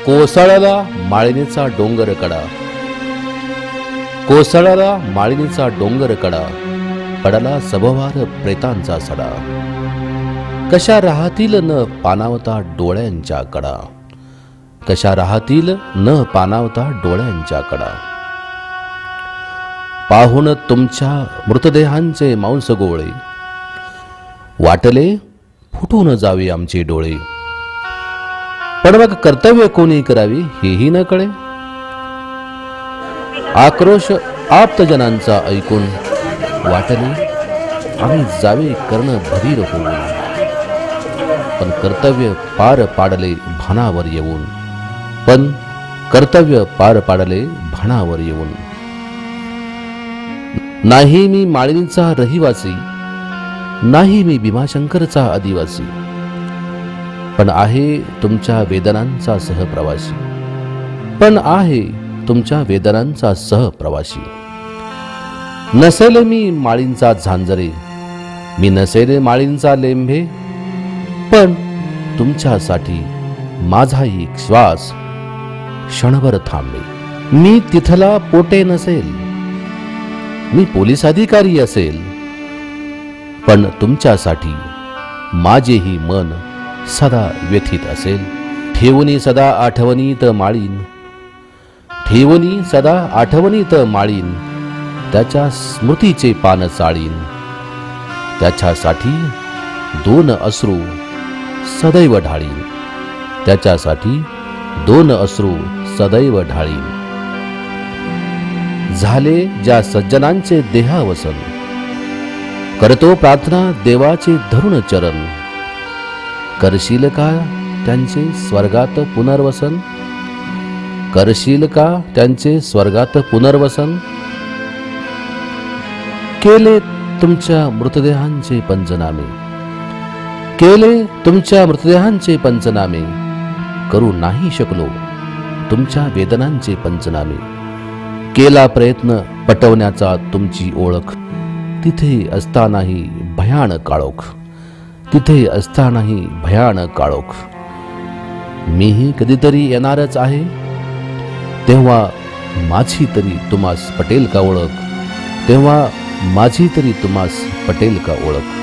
कोसळला माळिनीचा डोंगर कडा, कोसळला माळिनीचा डोंगर कडा, पडला सभवार प्रेतांचा सडा. कशा राहतील न पानावता डोळ्यांच्या कडा, कशा राहतील न पानावता डोळ्यांच्या कडा. पाहून तुमच्या मृतदेहांचे मांस गोळे, वाटले फुटून जावे आमचे डोळे. पण मग कर्तव्य कोणी करावे हेही न कळे. आक्रोश आप्तजनांचा ऐकून वाटले आम्ही जावे कर्ण भरीर होऊन. पण कर्तव्य पार पाडले भानावर येऊन, पण कर्तव्य पार पाडले भानावर येऊन. नाही मी माळिनीचा रहिवासी, नाही मी भीमाशंकरचा आदिवासी, पण आहे तुमच्या वेदनांचा सहप्रवासी, पण आहे तुमच्या वेदनांचा सहप्रवासी. नसेल मी माळींचा झांजरे, मी नसेल माळींचा लेंभे, पण तुमच्यासाठी माझा एक श्वास क्षणभर थांबे. मी तिथला पोटे नसेल, मी पोलीस अधिकारी असेल, पण तुमच्यासाठी माझेही मन सदा व्यथित असेल. ठेवणी सदा आठवणीत माळीन, ठेवणी सदा आठवणीत माळीन, त्याच्या स्मृतीचे पान चाळीन. त्याच्यासाठी दोन अश्रू सदैव ढाळीन, त्याच्यासाठी दोन अश्रू सदैव ढाळीन. झाले ज्या सज्जनांचे देहावसन, करतो प्रार्थना देवाचे धरून चरण. करशील का त्यांचे स्वर्गात पुनर्वसन, करशील का त्यांचे स्वर्गात पुनर्वसन. केले तुमच्या मृतदेहांचे पंचनामे, केले तुमच्या मृतदेहांचे पंचनामे, करू नाही शकलो तुमच्या वेदनांचे पंचनामे. केला प्रयत्न पटवण्याचा तुमची ओळख, तिथे असतानाही भयान काळोख, तिथे असतानाही भयान काळोख. मीही कधीतरी येणारच आहे, तेव्हा माझी तरी तुम्हास पटेल का ओळख, तेव्हा माझी तरी तुम्हास पटेल का ओळख.